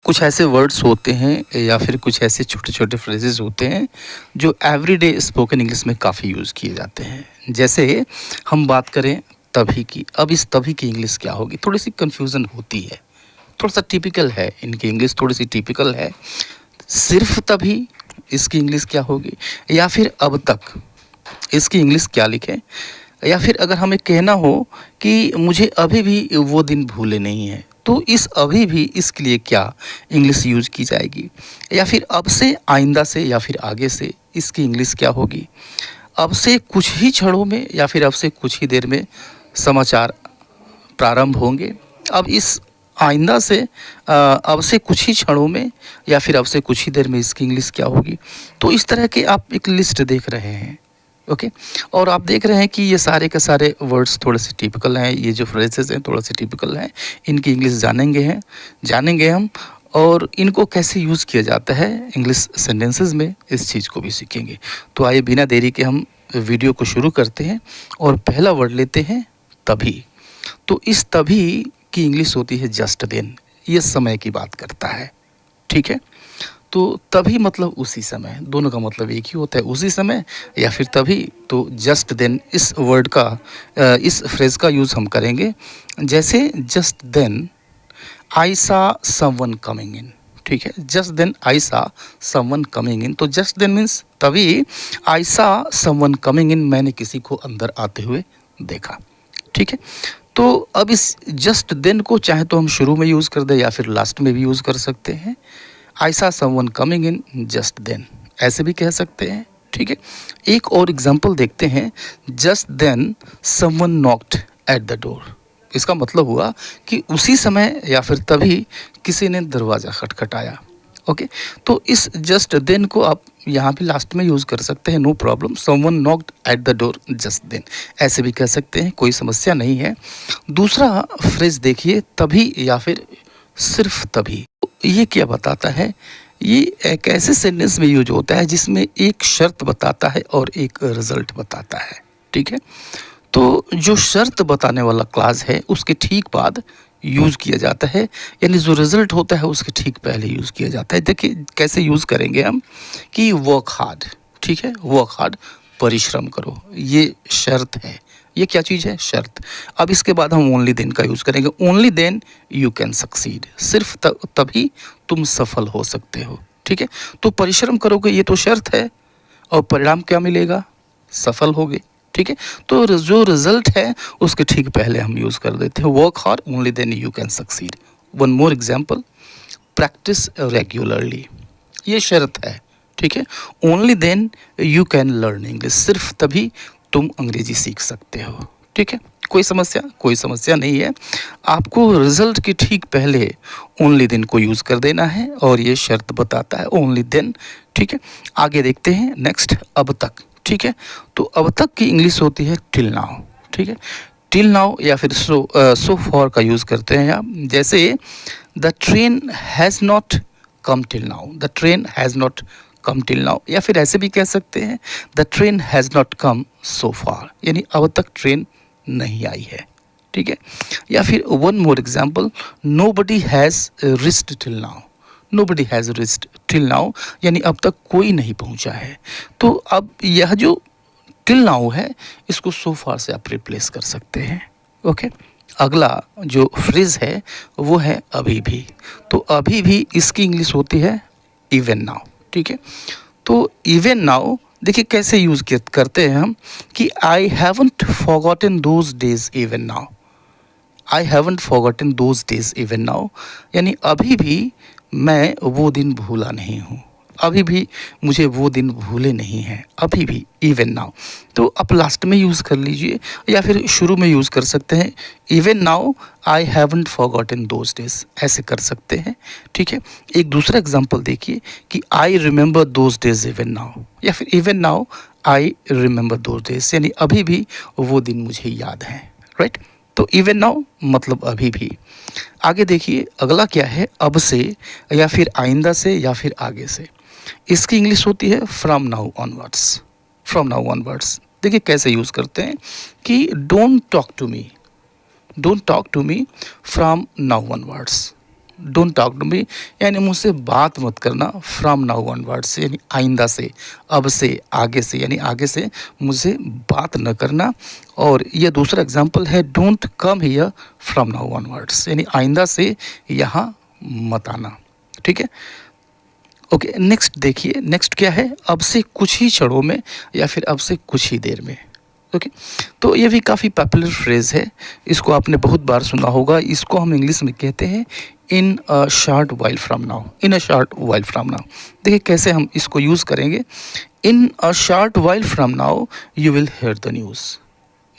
कुछ ऐसे वर्ड्स होते हैं या फिर कुछ ऐसे छोटे-छोटे फ्रेजेस होते हैं जो एवरीडे स्पोकन इंग्लिश में काफ़ी यूज़ किए जाते हैं। जैसे हम बात करें तभी की, अब इस तभी की इंग्लिश क्या होगी? थोड़ी-सी कन्फ्यूज़न होती है। थोड़ा-सा टिपिकल है, इनकी इंग्लिश थोड़ी-सी टिपिकल है। सिर्फ़ तभी इसकी इंग्लिश क्या होगी? या फिर अब तक इसकी इंग्लिश क्या लिखें? या फिर अगर हमें कहना हो कि मुझे अभी भी वो दिन भूले नहीं हैं, तो इस अभी भी इसके लिए क्या इंग्लिश यूज़ की जाएगी? या फिर अब से, आइंदा से या फिर आगे से इसकी इंग्लिश क्या होगी? अब से कुछ ही क्षणों में या फिर अब से कुछ ही देर में समाचार प्रारंभ होंगे। अब इस आइंदा से अब से कुछ ही क्षणों में या फिर अब से कुछ ही देर में इसकी इंग्लिश क्या होगी? तो इस तरह के आप एक लिस्ट देख रहे हैं। ओके, और आप देख रहे हैं कि ये सारे के सारे वर्ड्स थोड़े से टिपिकल हैं, ये जो फ्रेजेस हैं थोड़ा से टिपिकल हैं। इनकी इंग्लिश जानेंगे हम, और इनको कैसे यूज़ किया जाता है इंग्लिश सेंटेंसेस में, इस चीज़ को भी सीखेंगे। तो आइए बिना देरी के हम वीडियो को शुरू करते हैं और पहला वर्ड लेते हैं तभी। तो इस तभी की इंग्लिश होती है जस्ट देन। ये समय की बात करता है, ठीक है। तो तभी मतलब उसी समय, दोनों का मतलब एक ही होता है, उसी समय या फिर तभी। तो जस्ट देन इस वर्ड का इस फ्रेज़ का यूज़ हम करेंगे। जैसे just then I saw someone coming इन, ठीक है। Just then I saw someone coming इन, तो जस्ट देन मीन्स तभी, आई सा समवन कमिंग इन मैंने किसी को अंदर आते हुए देखा, ठीक है। तो अब इस जस्ट देन को चाहे तो हम शुरू में यूज़ कर दें या फिर लास्ट में भी यूज़ कर सकते हैं। I saw someone coming in just then, ऐसे भी कह सकते हैं, ठीक है। एक और एग्जांपल देखते हैं। Just then someone knocked at the door, इसका मतलब हुआ कि उसी समय या फिर तभी किसी ने दरवाज़ा खटखटाया। ओके, तो इस जस्ट देन को आप यहाँ भी लास्ट में यूज़ कर सकते हैं, no problem. Someone knocked at the door just then, ऐसे भी कह सकते हैं, कोई समस्या नहीं है। दूसरा फ्रेज देखिए, तभी या फिर सिर्फ तभी। ये क्या बताता है? ये एक ऐसे सेंटेंस में यूज होता है जिसमें एक शर्त बताता है और एक रिजल्ट बताता है, ठीक है। तो जो शर्त बताने वाला क्लास है उसके ठीक बाद यूज़ किया जाता है, यानी जो रिजल्ट होता है उसके ठीक पहले यूज़ किया जाता है। देखिए कैसे यूज़ करेंगे हम कि वर्क हार्ड, ठीक है, वर्क हार्ड, परिश्रम करो, ये शर्त है। ये क्या चीज़ है? शर्त। अब इसके बाद हम ओनली देन का यूज़ करेंगे। Only then you can succeed, सिर्फ तभी तुम सफल हो सकते हो, ठीक है। तो परिश्रम करोगे, ये तो शर्त है, और परिणाम क्या मिलेगा? सफल होगे, ठीक है। तो जो रिजल्ट है उसके ठीक पहले हम यूज़ कर देते हैं, work hard, only then you can succeed. One more example, practice regularly, ये शर्त है, ठीक है। Only then you can learn English, सिर्फ तभी तुम अंग्रेजी सीख सकते हो, ठीक है। कोई समस्या नहीं है। आपको रिजल्ट के ठीक पहले ओनली देन को यूज़ कर देना है, और ये शर्त बताता है ओनली देन, ठीक है। आगे देखते हैं नेक्स्ट, अब तक, ठीक है। तो अब तक की इंग्लिश होती है टिल नाउ, ठीक है। टिल नाउ या फिर सो फॉर का यूज़ करते हैं आप। जैसे the train has not come till now, the train has not come till now, या फिर ऐसे भी कह सकते हैं the train has not come so far, यानी अब तक ट्रेन नहीं आई है, ठीक है। या फिर one more example, nobody has reached till now, nobody has reached till now, यानी अब तक कोई नहीं पहुंचा है। तो अब यह जो टिल नाउ है इसको सो फार से आप रिप्लेस कर सकते हैं, ओके। अगला जो फ्रेज है वो है अभी भी। तो अभी भी इसकी इंग्लिश होती है इवन नाउ, ठीक है। तो इवन नाउ देखिए कैसे यूज़ करते हैं हम कि I haven't forgotten those days even now, I haven't forgotten those days even now, यानी अभी भी मैं वो दिन भूला नहीं हूँ, अभी भी मुझे वो दिन भूले नहीं हैं, अभी भी, इवन नाउ। तो आप लास्ट में यूज़ कर लीजिए या फिर शुरू में यूज़ कर सकते हैं, even now I haven't forgotten those days, ऐसे कर सकते हैं, ठीक है। एक दूसरा एग्जांपल देखिए कि I remember those days even now, या फिर even now I remember those days, यानी अभी भी वो दिन मुझे याद है, राइट। तो इवन नाउ मतलब अभी भी। आगे देखिए अगला क्या है, अब से या फिर आइंदा से या फिर आगे से। इसकी इंग्लिश होती है from now onwards, from now onwards. देखिए कैसे यूज़ करते हैं कि don't talk to me, don't talk to me from now onwards, don't talk to me, यानी मुझसे बात मत करना। फ्रॉम नाउ ऑनवर्ड्स, यानी आइंदा से, अब से, आगे से, यानी आगे से मुझसे बात न करना। और ये दूसरा एग्जांपल है don't come here from now onwards, यानी आइंदा से यहाँ मत आना। ठीक है, ओके। नेक्स्ट देखिए, नेक्स्ट क्या है, अब से कुछ ही क्षणों में या फिर अब से कुछ ही देर में। ओके, तो ये भी काफ़ी पॉपुलर फ्रेज़ है, इसको आपने बहुत बार सुना होगा। इसको हम इंग्लिश में कहते हैं in a short while from now, in a short while from now. देखिए कैसे हम इसको यूज़ करेंगे। In a short while from now you will hear the news,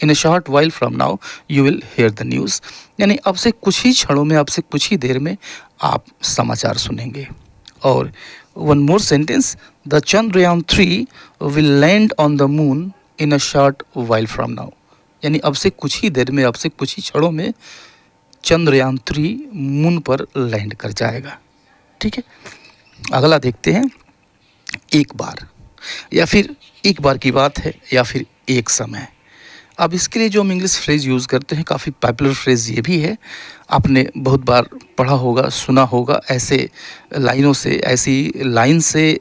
in a short while from now you will hear the news, यानी अब से कुछ ही क्षणों में, अब से कुछ ही देर में आप समाचार सुनेंगे। और one more sentence, the Chandrayaan 3 will land on the moon in a short while from now, यानी अब से कुछ ही देर में, अब से कुछ ही क्षणों में चंद्रयान 3 मून पर लैंड कर जाएगा। ठीक है, अगला देखते हैं, एक बार, या फिर एक बार की बात है, या फिर एक समय। अब इसके लिए जो हम इंग्लिश फ्रेज़ यूज़ करते हैं, काफ़ी पॉपुलर फ्रेज़ ये भी है, आपने बहुत बार पढ़ा होगा, सुना होगा। ऐसे लाइनों से, ऐसी लाइन से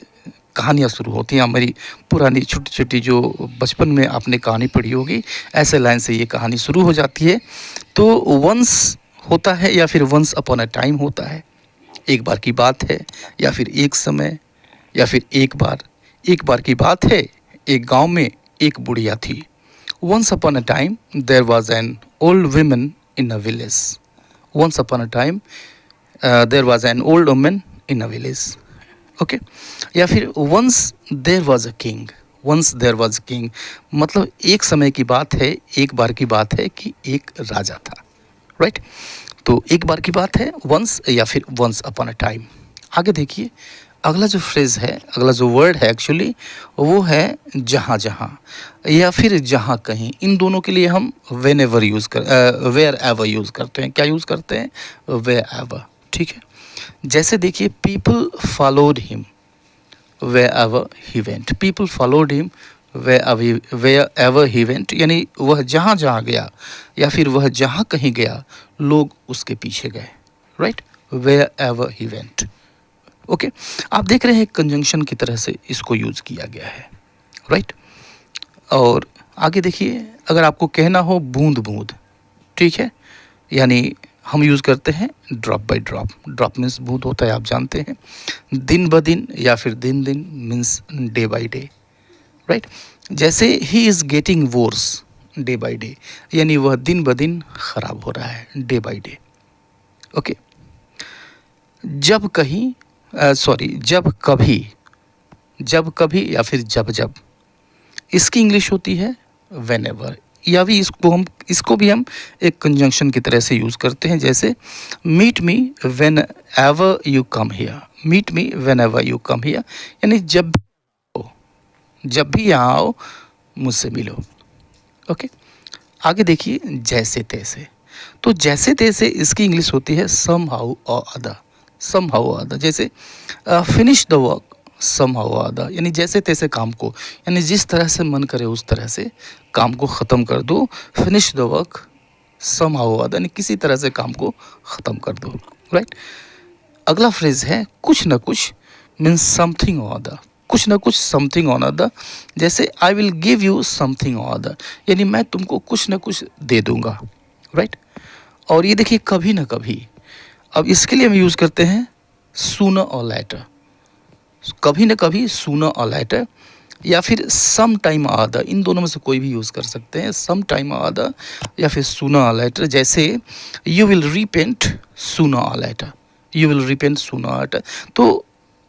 कहानियाँ शुरू होती हैं। हमारी पुरानी छोटी छोटी जो बचपन में आपने कहानी पढ़ी होगी, ऐसे लाइन से ये कहानी शुरू हो जाती है। तो वंस होता है या फिर वंस अपॉन अ टाइम होता है, एक बार की बात है या फिर एक समय या फिर एक बार की बात है, एक गांव में एक बुढ़िया थी। Once upon a time there was an old woman in a village, once upon a time there was an old woman in a village. Okay, या फिर once there was a king, once there was king, मतलब एक समय की बात है, एक बार की बात है कि एक राजा था। राइट, तो एक बार की बात है वंस या फिर वंस अपॉन अ टाइम। आगे देखिए, अगला जो फ्रेज़ है, अगला जो वर्ड है एक्चुअली, वो है जहाँ जहाँ या फिर जहाँ कहीं। इन दोनों के लिए हम वेयर एवर यूज़ करते हैं। क्या यूज़ करते हैं? Wherever. ठीक है, जैसे देखिए, people followed him wherever he went, people followed him wherever he went, यानी वह जहाँ जहाँ गया या फिर वह जहाँ कहीं गया, लोग उसके पीछे गए। Right, wherever he went. Okay, आप देख रहे हैं कंजंक्शन की तरह से इसको यूज़ किया गया है। राइट, और आगे देखिए, अगर आपको कहना हो बूंद बूंद, ठीक है, यानी हम यूज़ करते हैं drop by drop. Drop means बूंद होता है, आप जानते हैं। दिन ब दिन या फिर दिन दिन means day by day. Right, जैसे ही is getting worse day by day, यानी वह दिन ब दिन खराब हो रहा है, डे बाय डे। ओके, जब कहीं जब कभी या फिर जब जब, इसकी इंग्लिश होती है वेन एवर, या भी इसको भी हम एक कंजंक्शन की तरह से यूज़ करते हैं। जैसे meet me whenever you come here, meet me whenever you come here, यानी जब भी यहाँ आओ मुझसे मिलो। ओके, आगे देखिए, जैसे तैसे। तो जैसे तैसे इसकी इंग्लिश होती है somehow or other, somehow or. जैसे finish the work somehow or, यानी जैसे तैसे काम को, यानी जिस तरह से मन करे उस तरह से काम को ख़त्म कर दो। Finish the work somehow or, यानी किसी तरह से काम को ख़त्म कर दो। राइट, अगला फ्रेज़ है कुछ न कुछ मीन्स समथिंग और अदर, कुछ ना कुछ समथिंग ऑन अदर। जैसे I will give you something on other, यानी मैं तुमको कुछ ना कुछ दे दूंगा। राइट, और ये देखिए कभी ना कभी, अब इसके लिए हम यूज़ करते हैं सूनर और लेटर, कभी ना कभी सूनर और लेटर, या फिर सम टाइम और अदर, इन दोनों में से कोई भी यूज़ कर सकते हैं, सम टाइम और अदर या फिर सूनर और लेटर। जैसे you will repent sooner or later, you will repent sooner or later. तो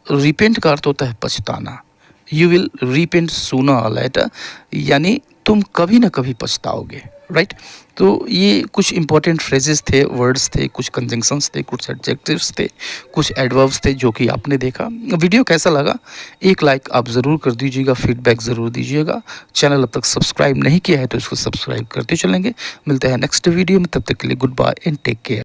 रिपेंट का अर्थ होता है पछताना, you will repent sooner or later, यानी तुम कभी ना कभी पछताओगे। राइट, तो ये कुछ इंपॉर्टेंट फ्रेजेस थे, वर्ड्स थे, कुछ कंजंक्शंस थे, कुछ एडजेक्टिव्स थे, कुछ एडवर्ब्स थे जो कि आपने देखा। वीडियो कैसा लगा, एक लाइक आप ज़रूर कर दीजिएगा, फीडबैक ज़रूर दीजिएगा। चैनल अब तक सब्सक्राइब नहीं किया है तो इसको सब्सक्राइब करते चलेंगे। मिलते हैं नेक्स्ट वीडियो में, तब तक के लिए goodbye and take care.